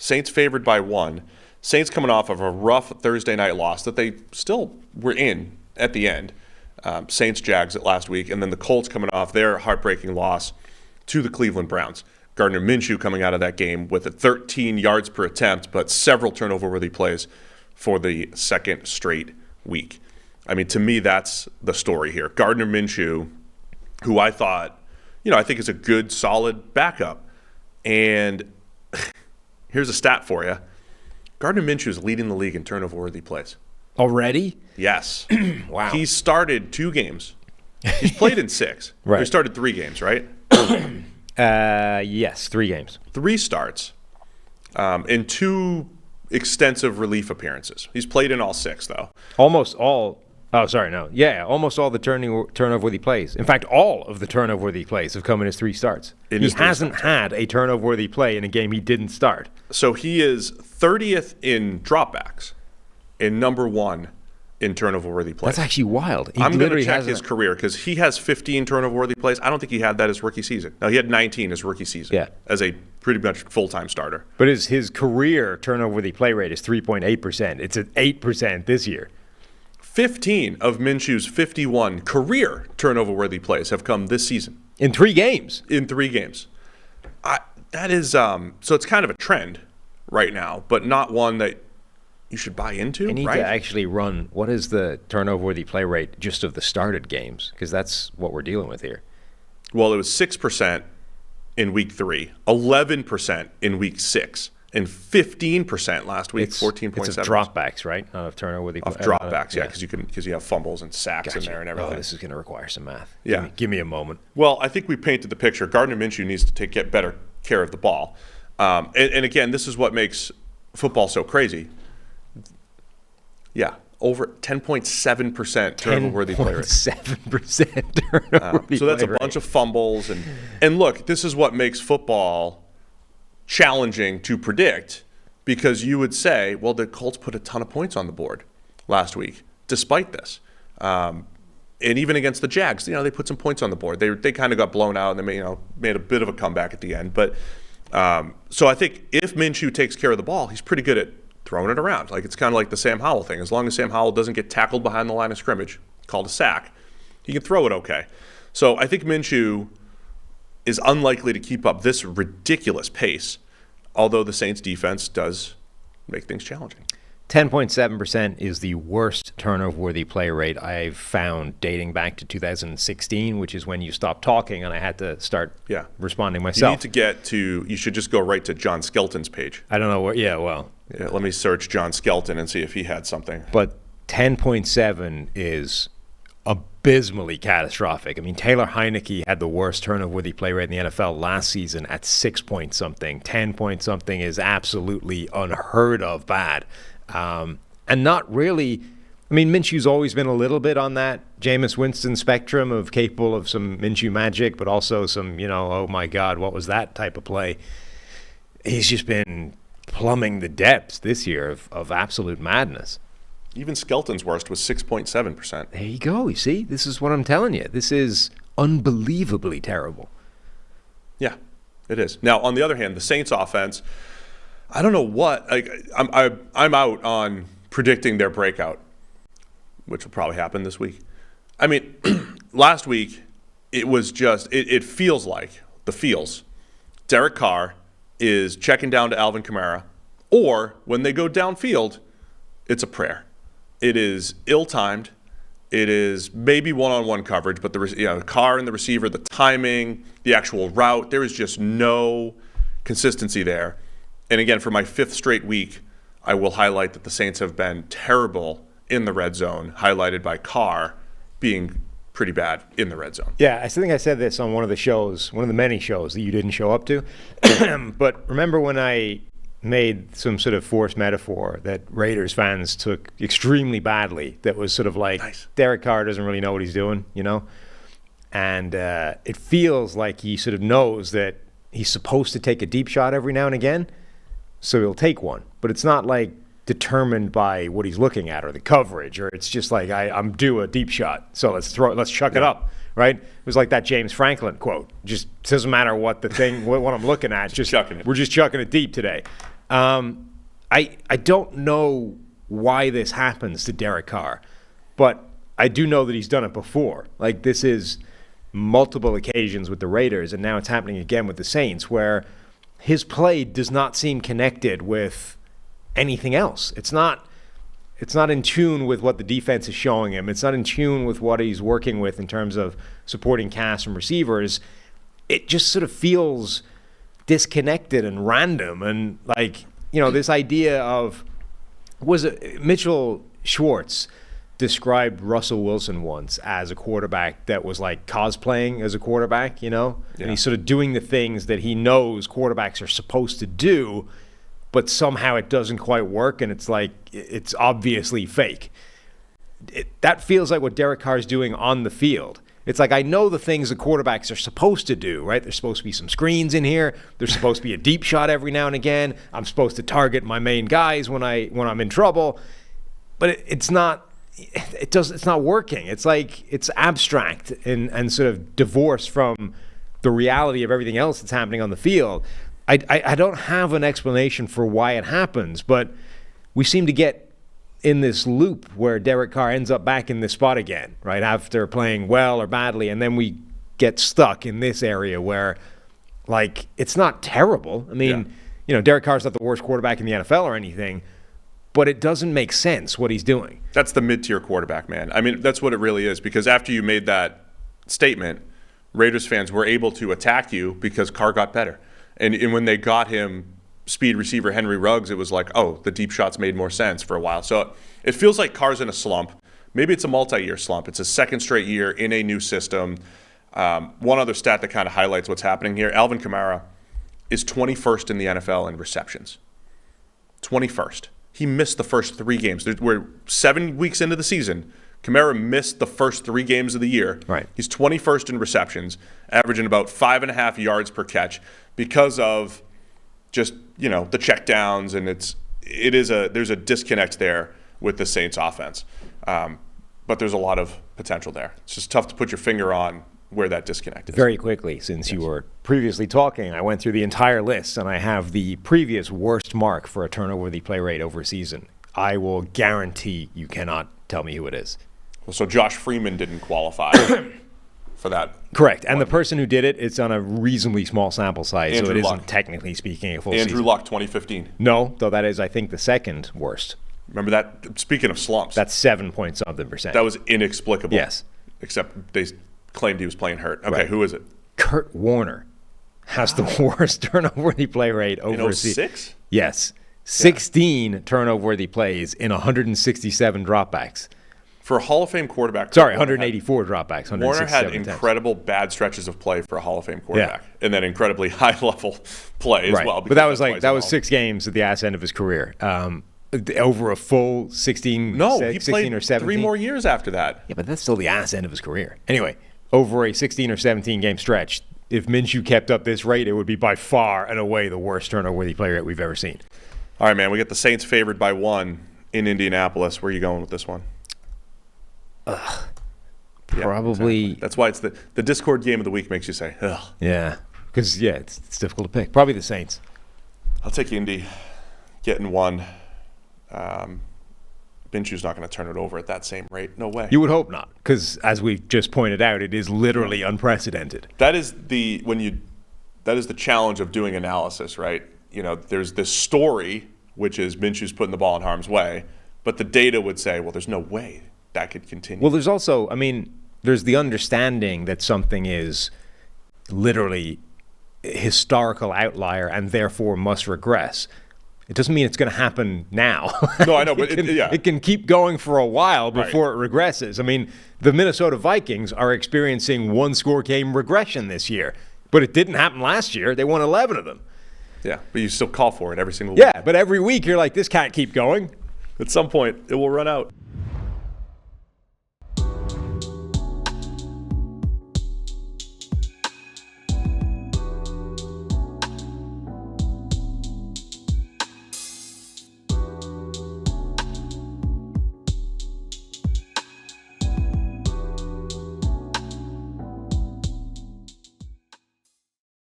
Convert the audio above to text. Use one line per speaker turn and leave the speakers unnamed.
Saints favored by 1. Saints coming off of a rough Thursday night loss that they still were in at the end. Saints Jags at last week, and then the Colts coming off their heartbreaking loss to the Cleveland Browns. Gardner Minshew coming out of that game with 13 yards per attempt, but several turnover-worthy plays for the second straight week. I mean, to me, that's the story here. Gardner Minshew, who I thought, I think is a good, solid backup. And here's a stat for you. Gardner Minshew is leading the league in turnover-worthy plays.
Already?
Yes.
Wow.
He started 2 games. He's played in 6.
Right.
He started 3 games, right?
Yes, 3 games.
3 starts in 2 extensive relief appearances. He's played in all 6, though.
Almost all. Oh, sorry, no. Yeah, almost all the turnover-worthy plays. In fact, all of the turnover-worthy plays have come in his 3 starts. He hasn't had a turnover-worthy play in a game he didn't start.
So he is 30th in dropbacks and number 1 in turnover-worthy plays.
That's actually wild.
I'm going to check his career because he has 15 turnover-worthy plays. I don't think he had that his rookie season. No, he had 19 his rookie season as a pretty much full-time starter.
But his career turnover-worthy play rate is 3.8%. It's at 8% this year.
15 of Minshew's 51 career turnover-worthy plays have come this season.
In 3 games?
In 3 games. That is so it's kind of a trend right now, but not one that you should buy into,
I need
right?
to actually run, what is the turnover-worthy play rate just of the started games? Because that's what we're dealing with here. Well,
it was 6% in week 3, 11% in week 6, and 15% last week, 14.7%.
It's of dropbacks, right? Not of turnover-worthy play.
Of dropbacks, yeah, because you have fumbles and sacks in there and everything.
Oh, this is going to require some math.
Yeah.
Give me a moment.
Well, I think we painted the picture. Gardner Minshew needs to get better care of the ball. And again, this is what makes football so crazy. Yeah, over 10.7% turnover-worthy play rate.
10.7% turnover-worthy
So that's a
play
bunch
rate.
of fumbles. And look, this is what makes football challenging to predict, because you would say, well, the Colts put a ton of points on the board last week despite this. And even against the Jags, they put some points on the board. They kind of got blown out and they made a bit of a comeback at the end. But so I think if Minshew takes care of the ball, he's pretty good at throwing it around. Like, it's kind of like the Sam Howell thing. As long as Sam Howell doesn't get tackled behind the line of scrimmage, called a sack, he can throw it okay. So I think Minshew is unlikely to keep up this ridiculous pace, although the Saints defense does make things challenging.
10.7% is the worst turnover-worthy play rate I've found dating back to 2016, which is when you stopped talking and I had to start responding myself.
You should just go right to John Skelton's page.
I don't know what,
let me search John Skelton and see if he had something.
But 10.7 is abysmally catastrophic. I mean, Taylor Heineke had the worst turnover-worthy play rate in the NFL last season at 6-point-something. 10-point-something is absolutely unheard of bad. And not really, I mean, Minshew's always been a little bit on that Jameis Winston spectrum of capable of some Minshew magic, but also some, oh my God, what was that type of play? He's just been plumbing the depths this year of absolute madness.
Even Skelton's worst was 6.7%.
There you go. You see, this is what I'm telling you. This is unbelievably terrible.
Yeah, it is. Now, on the other hand, the Saints offense, I don't know what. I'm out on predicting their breakout, which will probably happen this week. I mean, last week, it was just, it feels like, Derek Carr is checking down to Alvin Kamara, or when they go downfield, it's a prayer. It is ill-timed. It is maybe one-on-one coverage, but Carr and the receiver, the timing, the actual route, there is just no consistency there. And again, for my 5th straight week, I will highlight that the Saints have been terrible in the red zone, highlighted by Carr being pretty bad in the red zone.
Yeah, I think I said this on one of the many shows that you didn't show up to. But remember when I made some sort of forced metaphor that Raiders fans took extremely badly, that was sort of like, nice. Derek Carr doesn't really know what he's doing, And it feels like he sort of knows that he's supposed to take a deep shot every now and again, so he'll take one. But it's not like determined by what he's looking at or the coverage, or it's just like, I'm due a deep shot, so let's chuck it up, right? It was like that James Franklin quote. Just doesn't matter what the thing, what I'm looking at, just chucking it. We're just chucking it deep today. I don't know why this happens to Derek Carr, but I do know that he's done it before. Like, this is multiple occasions with the Raiders, and now it's happening again with the Saints, where his play does not seem connected with anything else. It's not in tune with what the defense is showing him. It's not in tune with what he's working with in terms of supporting cast and receivers. It just sort of feels disconnected and random. And, like, this idea of, Mitchell Schwartz described Russell Wilson once as a quarterback that was like cosplaying as a quarterback, And he's sort of doing the things that he knows quarterbacks are supposed to do, but somehow it doesn't quite work, and it's like it's obviously fake. That feels like what Derek Carr is doing on the field. It's like, I know the things the quarterbacks are supposed to do, right? There's supposed to be some screens in here. There's supposed to be a deep shot every now and again. I'm supposed to target my main guys when I'm in trouble, but it's not. It's not working. It's like it's abstract and sort of divorced from the reality of everything else that's happening on the field. I don't have an explanation for why it happens, but we seem to get in this loop where Derek Carr ends up back in this spot again, right, after playing well or badly, and then we get stuck in this area where, like, it's not terrible. I mean, Derek Carr's not the worst quarterback in the NFL or anything, but it doesn't make sense what he's doing.
That's the mid-tier quarterback, man. I mean, that's what it really is, because after you made that statement, Raiders fans were able to attack you because Carr got better. And when they got him speed receiver Henry Ruggs, it was like, oh, the deep shots made more sense for a while. So it feels like Carr's in a slump. Maybe it's a multi-year slump. It's a second straight year in a new system. One other stat that kind of highlights what's happening here, Alvin Kamara is 21st in the NFL in receptions. 21st. He missed the first 3 games. We're 7 weeks into the season. Kamara missed the first 3 games of the year.
Right.
He's 21st in receptions, averaging about 5.5 yards per catch because of just, the checkdowns, and there's a disconnect there with the Saints offense. But there's a lot of potential there. It's just tough to put your finger on where that disconnect is.
Very quickly, since you were previously talking, I went through the entire list, and I have the previous worst mark for a turnover-worthy play rate over a season. I will guarantee you cannot tell me who it is.
Well, so Josh Freeman didn't qualify for that.
Correct. And the person who did it's on a reasonably small sample size,
Andrew
so it
Luck.
isn't technically speaking a full season.
Andrew Luck, 2015.
No, though that is, I think, the second worst.
Remember that? Speaking of slumps.
That's 7-point-something%.
That was inexplicable.
Yes.
Except they claimed he was playing hurt. Okay,
Right.
Who is it?
Kurt Warner has the worst turnover-worthy play rate over a season.
In 06?
Yes. 16 turnover-worthy plays in 167 dropbacks.
For a Hall of Fame quarterback.
Sorry, 184 dropbacks.
Warner had incredible bad stretches of play for a Hall of Fame quarterback.
Yeah.
And then incredibly high-level play as
right.
well.
But that was 6 games at the ass end of his career. Over a full 16,
No,
16
he played
or 17.
3 more years after that.
Yeah, but that's still the ass end of his career. Anyway, over a 16 or 17 game stretch, if Minshew kept up this rate, it would be by far and away the worst turnover-worthy play rate we've ever seen.
All right, man, we get the Saints favored by 1 in Indianapolis. Where are you going with this one?
Probably.
Yeah, exactly. That's why it's the Discord game of the week makes you say, ugh.
Yeah, because, it's difficult to pick. Probably the Saints.
I'll take Indy getting 1. Minshew's not going to turn it over at that same rate. No way.
You would hope not, because as we've just pointed out, it is literally unprecedented.
That is the challenge of doing analysis, right? There's this story, which is Minshew's putting the ball in harm's way, but the data would say, well, there's no way that could continue.
Well, there's also, there's the understanding that something is literally a historical outlier and therefore must regress. It doesn't mean it's going to happen now.
No, I know, but
it can keep going for a while before it regresses. The Minnesota Vikings are experiencing 1-score game regression this year, but it didn't happen last year. They won 11 of them.
Yeah, but you still call for it every single week.
Yeah, but every week you're like, this can't keep going.
At some point, it will run out.